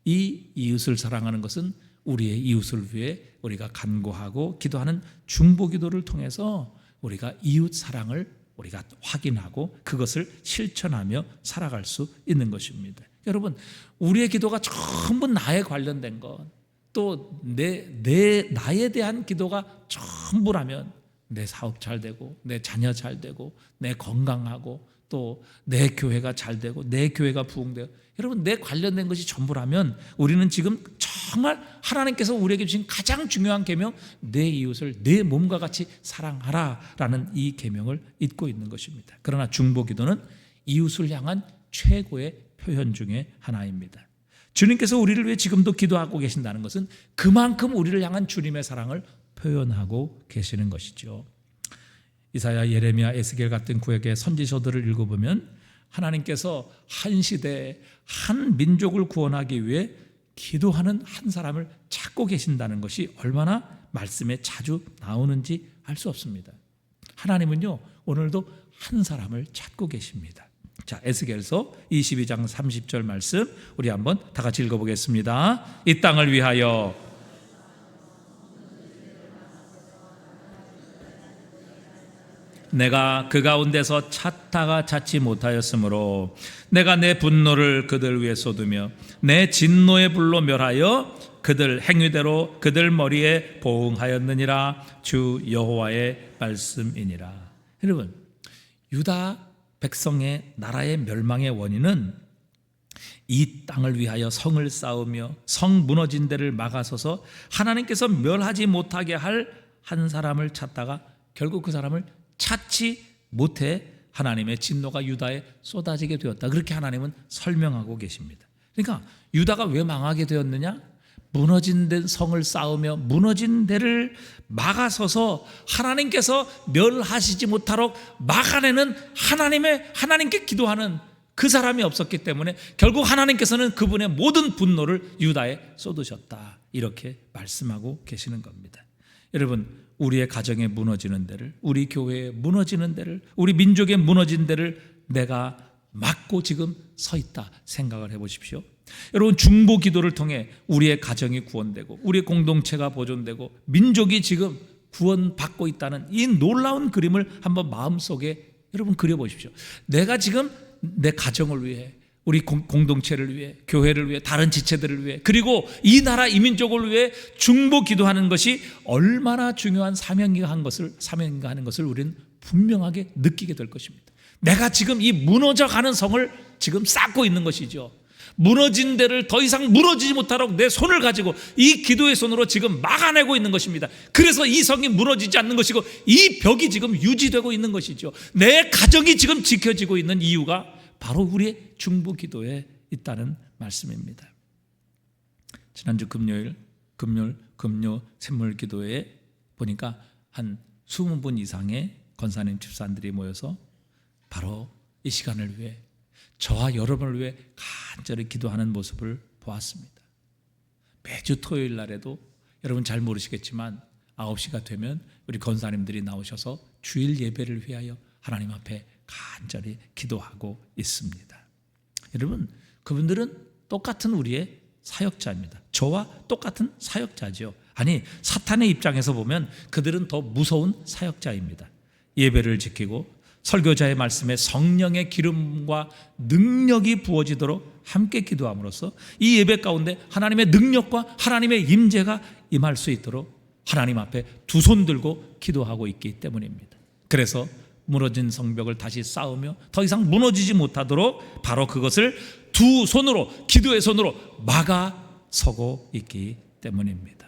이 이웃을 사랑하는 것은 우리의 이웃을 위해 우리가 간구하고 기도하는 중보 기도를 통해서 우리가 이웃 사랑을 우리가 확인하고 그것을 실천하며 살아갈 수 있는 것입니다. 여러분, 우리의 기도가 전부 나에 관련된 것, 또 나에 대한 기도가 전부라면 내 사업 잘 되고, 내 자녀 잘 되고, 내 건강하고, 또 내 교회가 잘 되고, 내 교회가 부흥되고, 여러분, 내 관련된 것이 전부라면 우리는 지금 정말 하나님께서 우리에게 주신 가장 중요한 계명, 내 이웃을 내 몸과 같이 사랑하라라는 이 계명을 잊고 있는 것입니다. 그러나 중보 기도는 이웃을 향한 최고의 표현 중에 하나입니다. 주님께서 우리를 위해 지금도 기도하고 계신다는 것은 그만큼 우리를 향한 주님의 사랑을 표현하고 계시는 것이죠. 이사야, 예레미야, 에스겔 같은 구약의 선지서들을 읽어보면 하나님께서 한 시대에 한 민족을 구원하기 위해 기도하는 한 사람을 찾고 계신다는 것이 얼마나 말씀에 자주 나오는지 알 수 없습니다. 하나님은요, 오늘도 한 사람을 찾고 계십니다. 자, 에스겔서 22장 30절 말씀 우리 한번 다 같이 읽어보겠습니다. 이 땅을 위하여 내가 그 가운데서 찾다가 찾지 못하였으므로 내가 내 분노를 그들 위에 쏟으며 내 진노의 불로 멸하여 그들 행위대로 그들 머리에 보응하였느니라. 주 여호와의 말씀이니라. 여러분, 유다 백성의 나라의 멸망의 원인은 이 땅을 위하여 성을 쌓으며 성 무너진 데를 막아서서 하나님께서 멸하지 못하게 할 한 사람을 찾다가 결국 그 사람을 찾지 못해 하나님의 진노가 유다에 쏟아지게 되었다. 그렇게 하나님은 설명하고 계십니다. 그러니까 유다가 왜 망하게 되었느냐? 무너진 데 성을 쌓으며 무너진 데를 막아서서 하나님께서 멸하시지 못하도록 막아내는 하나님께 기도하는 그 사람이 없었기 때문에 결국 하나님께서는 그분의 모든 분노를 유다에 쏟으셨다. 이렇게 말씀하고 계시는 겁니다. 여러분, 우리의 가정에 무너지는 데를, 우리 교회에 무너지는 데를, 우리 민족에 무너진 데를 내가 막고 지금 서 있다 생각을 해보십시오. 여러분, 중보 기도를 통해 우리의 가정이 구원되고 우리의 공동체가 보존되고 민족이 지금 구원받고 있다는 이 놀라운 그림을 한번 마음속에 여러분 그려보십시오. 내가 지금 내 가정을 위해, 우리 공동체를 위해, 교회를 위해, 다른 지체들을 위해, 그리고 이 나라 이민족을 위해 중보 기도하는 것이 얼마나 중요한 사명인가 하는 것을 우리는 분명하게 느끼게 될 것입니다. 내가 지금 이 무너져가는 성을 지금 쌓고 있는 것이죠. 무너진 데를 더 이상 무너지지 못하도록 내 손을 가지고 이 기도의 손으로 지금 막아내고 있는 것입니다. 그래서 이 성이 무너지지 않는 것이고 이 벽이 지금 유지되고 있는 것이죠. 내 가정이 지금 지켜지고 있는 이유가 바로 우리의 중보 기도에 있다는 말씀입니다. 지난주 금요 샘물 기도에 보니까 한 20분 이상의 권사님 집사님들이 모여서 바로 이 시간을 위해, 저와 여러분을 위해 간절히 기도하는 모습을 보았습니다. 매주 토요일 날에도 여러분 잘 모르시겠지만 9시가 되면 우리 권사님들이 나오셔서 주일 예배를 위하여 하나님 앞에 간절히 기도하고 있습니다. 여러분, 그분들은 똑같은 우리의 사역자입니다. 저와 똑같은 사역자죠. 아니, 사탄의 입장에서 보면 그들은 더 무서운 사역자입니다. 예배를 지키고 설교자의 말씀에 성령의 기름과 능력이 부어지도록 함께 기도함으로써 이 예배 가운데 하나님의 능력과 하나님의 임재가 임할 수 있도록 하나님 앞에 두 손 들고 기도하고 있기 때문입니다. 그래서 무너진 성벽을 다시 쌓으며 더 이상 무너지지 못하도록 바로 그것을 두 손으로, 기도의 손으로 막아서고 있기 때문입니다.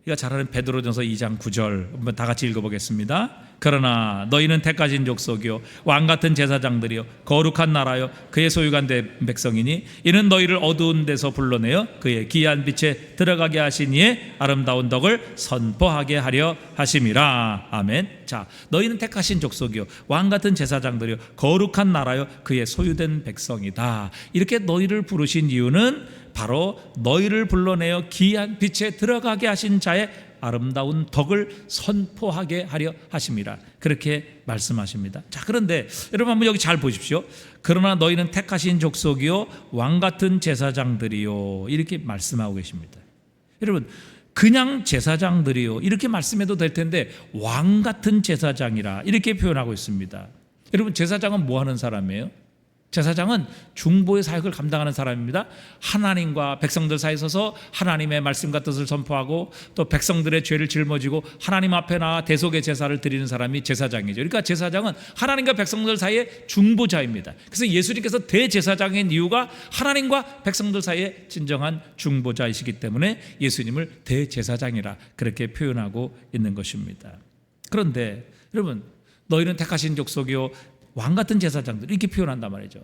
우리가 잘 아는 베드로전서 2장 9절 한번 다 같이 읽어보겠습니다. 그러나 너희는 택하신 족속이요 왕같은 제사장들이요 거룩한 나라요 그의 소유가 된 백성이니 이는 너희를 어두운 데서 불러내어 그의 기이한 빛에 들어가게 하신 이의 아름다운 덕을 선포하게 하려 하심이라. 아멘. 자, 너희는 택하신 족속이요 왕같은 제사장들이요 거룩한 나라요 그의 소유된 백성이다. 이렇게 너희를 부르신 이유는 바로 너희를 불러내어 기이한 빛에 들어가게 하신 자의 아름다운 덕을 선포하게 하려 하심이라. 그렇게 말씀하십니다. 자, 그런데 여러분 한번 여기 잘 보십시오. 그러나 너희는 택하신 족속이요 왕같은 제사장들이요 이렇게 말씀하고 계십니다. 여러분, 그냥 제사장들이요 이렇게 말씀해도 될 텐데 왕같은 제사장이라 이렇게 표현하고 있습니다. 여러분, 제사장은 뭐 하는 사람이에요? 제사장은 중보의 사역을 감당하는 사람입니다. 하나님과 백성들 사이에 서서 하나님의 말씀과 뜻을 선포하고 또 백성들의 죄를 짊어지고 하나님 앞에 나와 대속의 제사를 드리는 사람이 제사장이죠. 그러니까 제사장은 하나님과 백성들 사이의 중보자입니다. 그래서 예수님께서 대제사장인 이유가 하나님과 백성들 사이의 진정한 중보자이시기 때문에 예수님을 대제사장이라 그렇게 표현하고 있는 것입니다. 그런데 여러분, 너희는 택하신 족속이요 왕같은 제사장들 이렇게 표현한단 말이죠.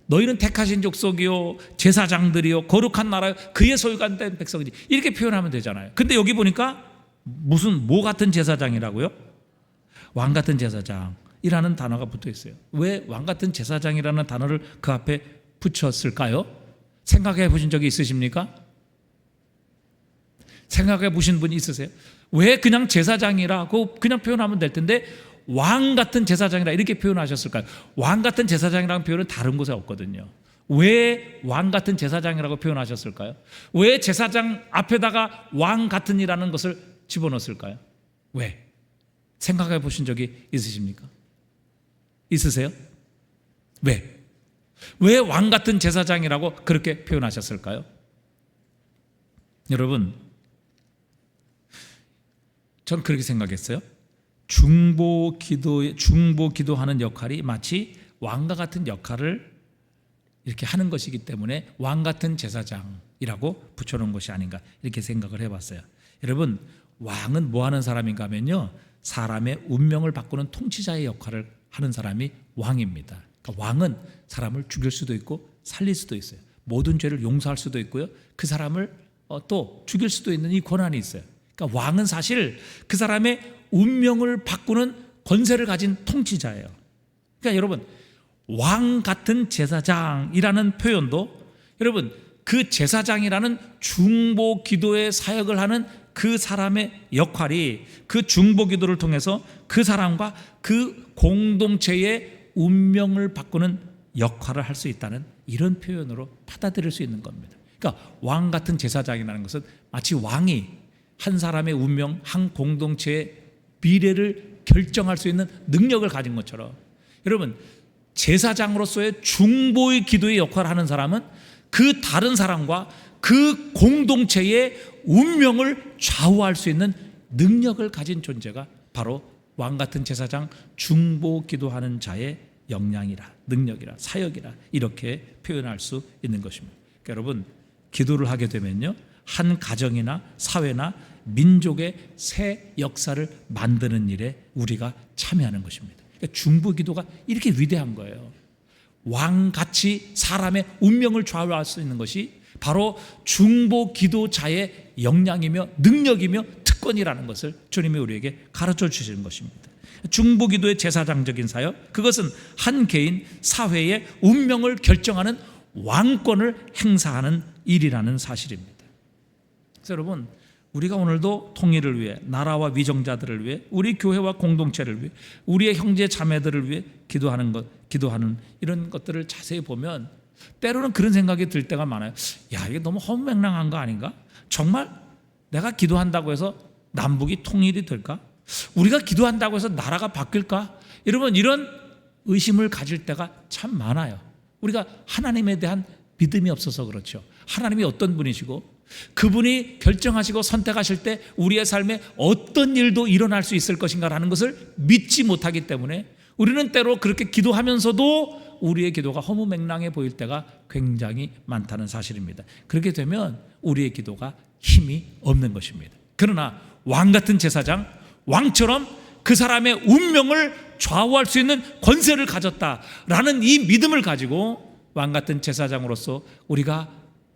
너희는 택하신 족속이요 제사장들이요 거룩한 나라요 그의 소유가 된 백성이지 이렇게 표현하면 되잖아요. 근데 여기 보니까 뭐 같은 제사장이라고요? 왕같은 제사장이라는 단어가 붙어 있어요. 왜 왕같은 제사장이라는 단어를 그 앞에 붙였을까요? 생각해 보신 적이 있으십니까? 생각해 보신 분이 있으세요? 왜 그냥 제사장이라고 그냥 표현하면 될 텐데 왕 같은 제사장이라 이렇게 표현하셨을까요? 왕 같은 제사장이라는 표현은 다른 곳에 없거든요. 왜 왕 같은 제사장이라고 표현하셨을까요? 왜 제사장 앞에다가 왕 같은이라는 것을 집어넣었을까요? 왜? 생각해 보신 적이 있으십니까? 있으세요? 왜? 왜 왕 같은 제사장이라고 그렇게 표현하셨을까요? 여러분, 전 그렇게 생각했어요. 중보 기도하는 역할이 마치 왕과 같은 역할을 이렇게 하는 것이기 때문에 왕 같은 제사장이라고 붙여놓은 것이 아닌가 이렇게 생각을 해봤어요. 여러분, 왕은 뭐 하는 사람인가 하면요, 사람의 운명을 바꾸는 통치자의 역할을 하는 사람이 왕입니다. 그러니까 왕은 사람을 죽일 수도 있고 살릴 수도 있어요. 모든 죄를 용서할 수도 있고요, 그 사람을 또 죽일 수도 있는 이 권한이 있어요. 그러니까 왕은 사실 그 사람의 운명을 바꾸는 권세를 가진 통치자예요. 그러니까 여러분, 왕 같은 제사장이라는 표현도 여러분, 그 제사장이라는 중보 기도의 사역을 하는 그 사람의 역할이 그 중보 기도를 통해서 그 사람과 그 공동체의 운명을 바꾸는 역할을 할 수 있다는 이런 표현으로 받아들일 수 있는 겁니다. 그러니까 왕 같은 제사장이라는 것은 마치 왕이 한 사람의 운명, 한 공동체의 미래를 결정할 수 있는 능력을 가진 것처럼, 여러분, 제사장으로서의 중보의 기도의 역할을 하는 사람은 그 다른 사람과 그 공동체의 운명을 좌우할 수 있는 능력을 가진 존재가 바로 왕 같은 제사장, 중보 기도하는 자의 역량이라, 능력이라, 사역이라 이렇게 표현할 수 있는 것입니다. 그러니까 여러분, 기도를 하게 되면요, 한 가정이나 사회나 민족의 새 역사를 만드는 일에 우리가 참여하는 것입니다. 그러니까 중보 기도가 이렇게 위대한 거예요. 왕같이 사람의 운명을 좌우할 수 있는 것이 바로 중보 기도자의 역량이며 능력이며 특권이라는 것을 주님이 우리에게 가르쳐 주시는 것입니다. 중보 기도의 제사장적인 사역, 그것은 한 개인 사회의 운명을 결정하는 왕권을 행사하는 일이라는 사실입니다. 그래서 여러분, 우리가 오늘도 통일을 위해, 나라와 위정자들을 위해, 우리 교회와 공동체를 위해, 우리의 형제 자매들을 위해 기도하는 이런 것들을 자세히 보면 때로는 그런 생각이 들 때가 많아요. 야, 이게 너무 헛맹랑한 거 아닌가? 정말 내가 기도한다고 해서 남북이 통일이 될까? 우리가 기도한다고 해서 나라가 바뀔까? 여러분, 이런 의심을 가질 때가 참 많아요. 우리가 하나님에 대한 믿음이 없어서 그렇죠. 하나님이 어떤 분이시고 그분이 결정하시고 선택하실 때 우리의 삶에 어떤 일도 일어날 수 있을 것인가라는 것을 믿지 못하기 때문에 우리는 때로 그렇게 기도하면서도 우리의 기도가 허무맹랑해 보일 때가 굉장히 많다는 사실입니다. 그렇게 되면 우리의 기도가 힘이 없는 것입니다. 그러나 왕 같은 제사장, 왕처럼 그 사람의 운명을 좌우할 수 있는 권세를 가졌다라는 이 믿음을 가지고 왕 같은 제사장으로서 우리가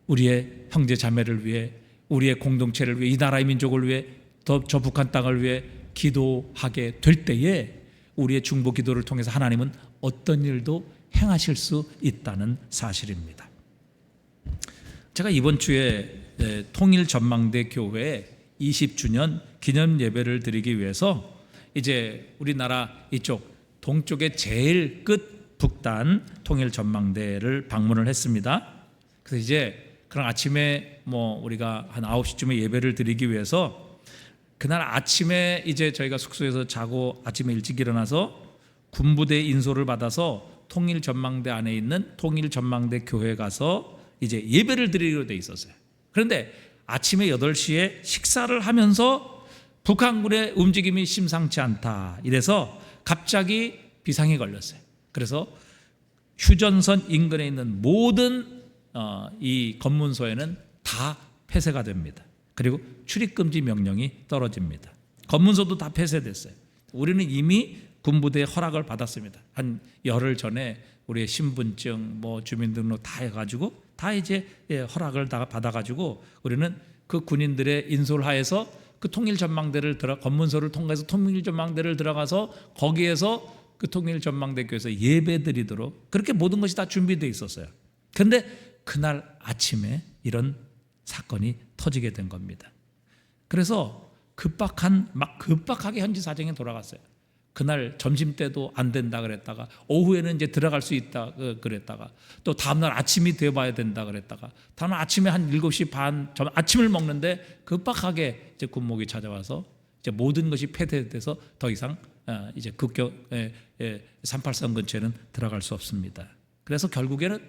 우리의 형제 자매를 위해, 우리의 공동체를 위해, 이 나라의 민족을 위해, 저 북한 땅을 위해 기도하게 될 때에 우리의 중보 기도를 통해서 하나님은 어떤 일도 행하실 수 있다는 사실입니다. 제가 이번 주에 통일전망대 교회 20주년 기념 예배를 드리기 위해서 이제 우리나라 이쪽 동쪽의 제일 끝 북단 통일전망대를 방문을 했습니다. 그래서 이제 그런 아침에 우리가 한 9시쯤에 예배를 드리기 위해서 그날 아침에 이제 저희가 숙소에서 자고 아침에 일찍 일어나서 군부대 인솔을 받아서 통일전망대 안에 있는 통일전망대 교회 가서 이제 예배를 드리기로 돼 있었어요. 그런데 아침에 8시에 식사를 하면서 북한군의 움직임이 심상치 않다 이래서 갑자기 비상이 걸렸어요. 그래서 휴전선 인근에 있는 모든 이 검문소에는 다 폐쇄가 됩니다. 그리고 출입금지 명령이 떨어집니다. 검문소도 다 폐쇄됐어요. 우리는 이미 군부대의 허락을 받았습니다. 한 열흘 전에 우리의 신분증, 주민등록 다 해가지고 다 이제 허락을 다 받아가지고 우리는 그 군인들의 인솔하에서 그 통일전망대를 검문소를 통해서 통일전망대를 들어가서 거기에서 그 통일전망대교에서 예배드리도록 그렇게 모든 것이 다 준비되어 있었어요. 그런데 그날 아침에 이런 사건이 터지게 된 겁니다. 그래서 급박하게 현지 사정에 돌아갔어요. 그날 점심 때도 안 된다 그랬다가 오후에는 이제 들어갈 수 있다 그랬다가 또 다음날 아침이 되어봐야 된다 그랬다가 다음날 아침에 한 7시 반 아침을 먹는데 급박하게 이제 군목이 찾아와서 이제 모든 것이 폐쇄돼서 더 이상 이제 383 근처에는 들어갈 수 없습니다. 그래서 결국에는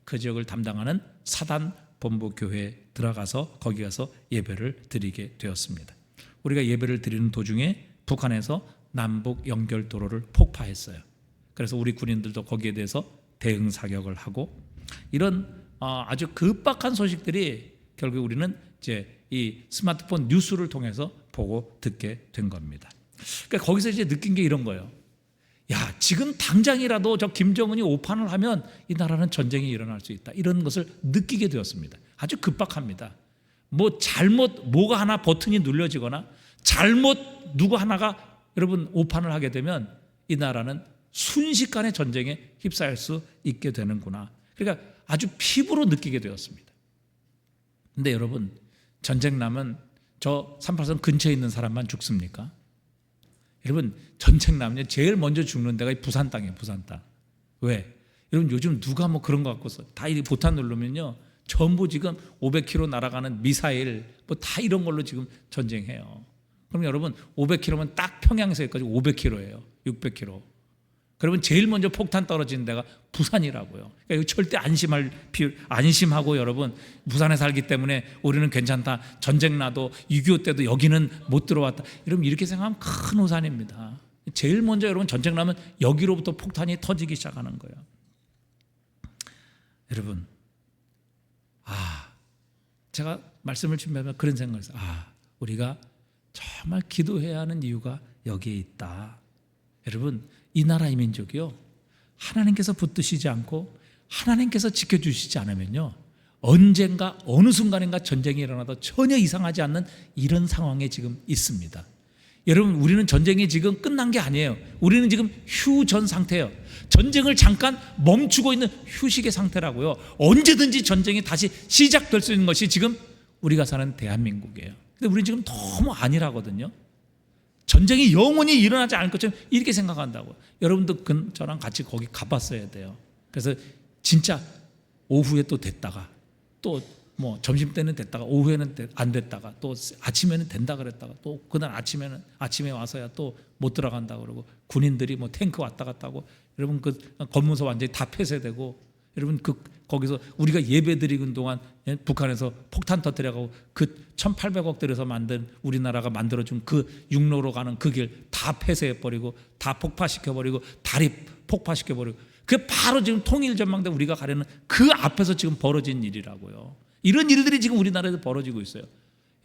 그 지역을 담당하는 사단 본부 교회에 들어가서 거기 가서 예배를 드리게 되었습니다. 우리가 예배를 드리는 도중에 북한에서 남북 연결도로를 폭파했어요. 그래서 우리 군인들도 거기에 대해서 대응 사격을 하고, 이런 아주 급박한 소식들이 결국 우리는 이제 이 스마트폰 뉴스를 통해서 보고 듣게 된 겁니다. 그러니까 거기서 이제 느낀 게 이런 거예요. 야, 지금 당장이라도 저 김정은이 오판을 하면 이 나라는 전쟁이 일어날 수 있다. 이런 것을 느끼게 되었습니다. 아주 급박합니다. 뭐가 하나 버튼이 눌려지거나 누구 하나가 여러분 오판을 하게 되면 이 나라는 순식간에 전쟁에 휩싸일 수 있게 되는구나. 그러니까 아주 피부로 느끼게 되었습니다. 근데 여러분, 전쟁 나면 저 383 근처에 있는 사람만 죽습니까? 여러분, 전쟁 나면 제일 먼저 죽는 데가 부산 땅이에요. 부산 땅. 왜? 여러분, 요즘 누가 그런 거 갖고서 다 이 보탄 누르면요, 전부 지금 500km 날아가는 미사일 다 이런 걸로 지금 전쟁해요. 그럼 여러분, 500km면 딱 평양에서 여기까지 500km예요. 600km. 그러면 제일 먼저 폭탄 떨어지는 데가 부산이라고요. 그러니까 이거 절대 안심하고 여러분, 부산에 살기 때문에 우리는 괜찮다. 전쟁 나도 6.25 때도 여기는 못 들어왔다. 여러분, 이렇게 생각하면 큰 오산입니다. 제일 먼저 여러분, 전쟁 나면 여기로부터 폭탄이 터지기 시작하는 거예요. 여러분, 제가 말씀을 준비하면 그런 생각을 했어요. 우리가 정말 기도해야 하는 이유가 여기에 있다. 여러분, 이 나라의 민족이요, 하나님께서 붙드시지 않고 하나님께서 지켜주시지 않으면요, 언젠가 어느 순간인가 전쟁이 일어나도 전혀 이상하지 않는 이런 상황에 지금 있습니다. 여러분, 우리는 전쟁이 지금 끝난 게 아니에요. 우리는 지금 휴전 상태예요. 전쟁을 잠깐 멈추고 있는 휴식의 상태라고요. 언제든지 전쟁이 다시 시작될 수 있는 것이 지금 우리가 사는 대한민국이에요. 근데 우리는 지금 너무 안일하거든요. 전쟁이 영원히 일어나지 않을 것처럼 이렇게 생각한다고. 여러분도 저랑 같이 거기 가봤어야 돼요. 그래서 진짜 오후에 또 됐다가, 또 점심 때는 됐다가, 오후에는 안 됐다가, 또 아침에는 된다 그랬다가, 또 그날 아침에 와서야 또 못 들어간다 그러고, 군인들이 탱크 왔다 갔다 하고, 여러분 그 검문소 완전히 다 폐쇄되고, 여러분 거기서 우리가 예배드리는 동안 북한에서 폭탄 터뜨려가고 그 1,800억 들여서 만든 우리나라가 만들어준 그 육로로 가는 그 길 다 폐쇄해버리고, 다 폭파시켜버리고, 다리 폭파시켜버리고, 그게 바로 지금 통일전망대 우리가 가려는 그 앞에서 지금 벌어진 일이라고요. 이런 일들이 지금 우리나라에서 벌어지고 있어요.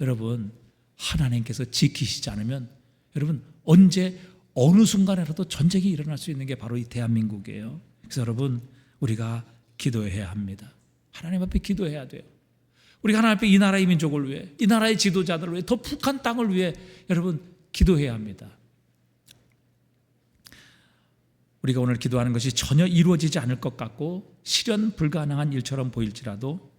여러분, 하나님께서 지키시지 않으면 여러분, 언제 어느 순간에라도 전쟁이 일어날 수 있는 게 바로 이 대한민국이에요. 그래서 여러분, 우리가 기도해야 합니다. 하나님 앞에 기도해야 돼요. 우리가 하나님 앞에 이 나라의 민족을 위해, 이 나라의 지도자들을 위해, 더 북한 땅을 위해 여러분 기도해야 합니다. 우리가 오늘 기도하는 것이 전혀 이루어지지 않을 것 같고 실현 불가능한 일처럼 보일지라도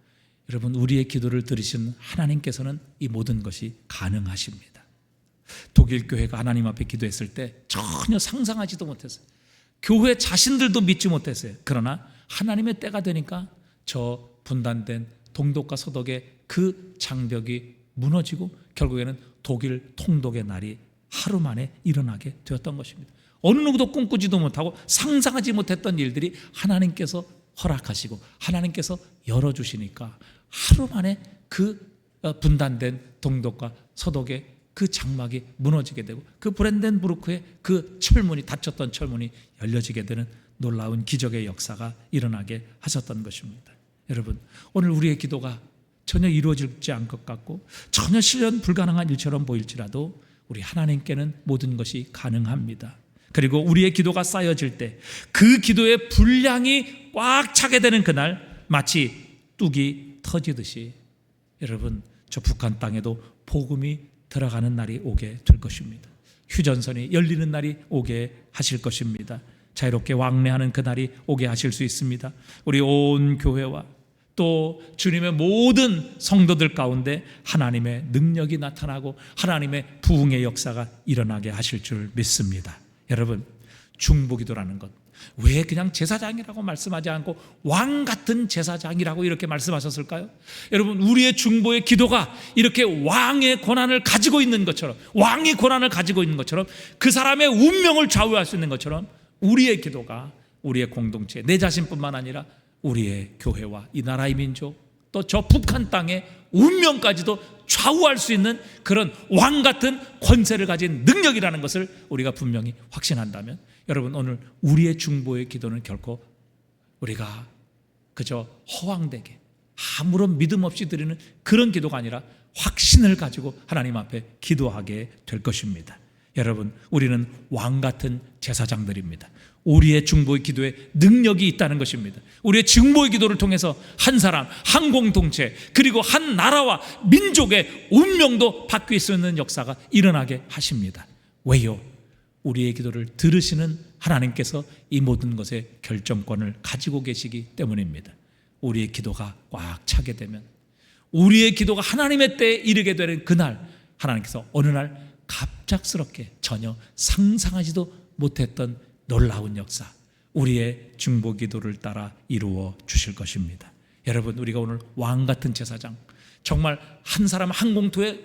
여러분, 우리의 기도를 들으신 하나님께서는 이 모든 것이 가능하십니다. 독일 교회가 하나님 앞에 기도했을 때 전혀 상상하지도 못했어요. 교회 자신들도 믿지 못했어요. 그러나 하나님의 때가 되니까 저 분단된 동독과 서독의 그 장벽이 무너지고 결국에는 독일 통독의 날이 하루 만에 일어나게 되었던 것입니다. 어느 누구도 꿈꾸지도 못하고 상상하지 못했던 일들이 하나님께서 허락하시고 하나님께서 열어주시니까 하루 만에 그 분단된 동독과 서독의 그 장막이 무너지게 되고 그 브랜덴부르크의 그 철문이, 닫혔던 철문이 열려지게 되는 놀라운 기적의 역사가 일어나게 하셨던 것입니다. 여러분, 오늘 우리의 기도가 전혀 이루어지지 않을 것 같고 전혀 실현 불가능한 일처럼 보일지라도 우리 하나님께는 모든 것이 가능합니다. 그리고 우리의 기도가 쌓여질 때 그 기도의 분량이 꽉 차게 되는 그날 마치 뚝이 터지듯이 여러분, 저 북한 땅에도 복음이 들어가는 날이 오게 될 것입니다. 휴전선이 열리는 날이 오게 하실 것입니다. 자유롭게 왕래하는 그 날이 오게 하실 수 있습니다. 우리 온 교회와 또 주님의 모든 성도들 가운데 하나님의 능력이 나타나고 하나님의 부흥의 역사가 일어나게 하실 줄 믿습니다. 여러분, 중보기도라는 것, 왜 그냥 제사장이라고 말씀하지 않고 왕 같은 제사장이라고 이렇게 말씀하셨을까요? 여러분, 우리의 중보의 기도가 이렇게 왕의 권한을 가지고 있는 것처럼, 왕이 권한을 가지고 있는 것처럼, 그 사람의 운명을 좌우할 수 있는 것처럼 우리의 기도가 우리의 공동체, 내 자신뿐만 아니라 우리의 교회와 이 나라의 민족, 또 저 북한 땅의 운명까지도 좌우할 수 있는 그런 왕 같은 권세를 가진 능력이라는 것을 우리가 분명히 확신한다면, 여러분, 오늘 우리의 중보의 기도는 결코 우리가 그저 허황되게 아무런 믿음 없이 드리는 그런 기도가 아니라 확신을 가지고 하나님 앞에 기도하게 될 것입니다. 여러분, 우리는 왕 같은 제사장들입니다. 우리의 중보의 기도에 능력이 있다는 것입니다. 우리의 중보의 기도를 통해서 한 사람, 한 공동체, 그리고 한 나라와 민족의 운명도 바뀔 수 있는 역사가 일어나게 하십니다. 왜요? 우리의 기도를 들으시는 하나님께서 이 모든 것의 결정권을 가지고 계시기 때문입니다. 우리의 기도가 꽉 차게 되면, 우리의 기도가 하나님의 때에 이르게 되는 그날, 하나님께서 어느 날 갑작스럽게 전혀 상상하지도 못했던 놀라운 역사, 우리의 중보 기도를 따라 이루어 주실 것입니다. 여러분, 우리가 오늘 왕 같은 제사장, 정말 한 사람 한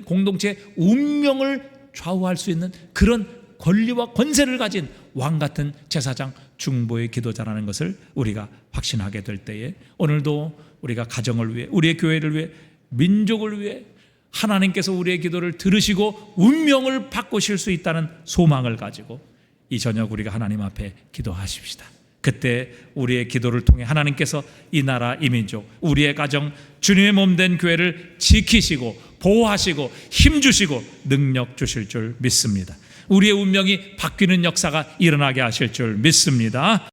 공동체의 운명을 좌우할 수 있는 그런 권리와 권세를 가진 왕 같은 제사장, 중보의 기도자라는 것을 우리가 확신하게 될 때에, 오늘도 우리가 가정을 위해, 우리의 교회를 위해, 민족을 위해 하나님께서 우리의 기도를 들으시고 운명을 바꾸실 수 있다는 소망을 가지고 이 저녁 우리가 하나님 앞에 기도하십시다. 그때 우리의 기도를 통해 하나님께서 이 나라, 이 민족, 우리의 가정, 주님의 몸된 교회를 지키시고 보호하시고 힘주시고 능력 주실 줄 믿습니다. 우리의 운명이 바뀌는 역사가 일어나게 하실 줄 믿습니다.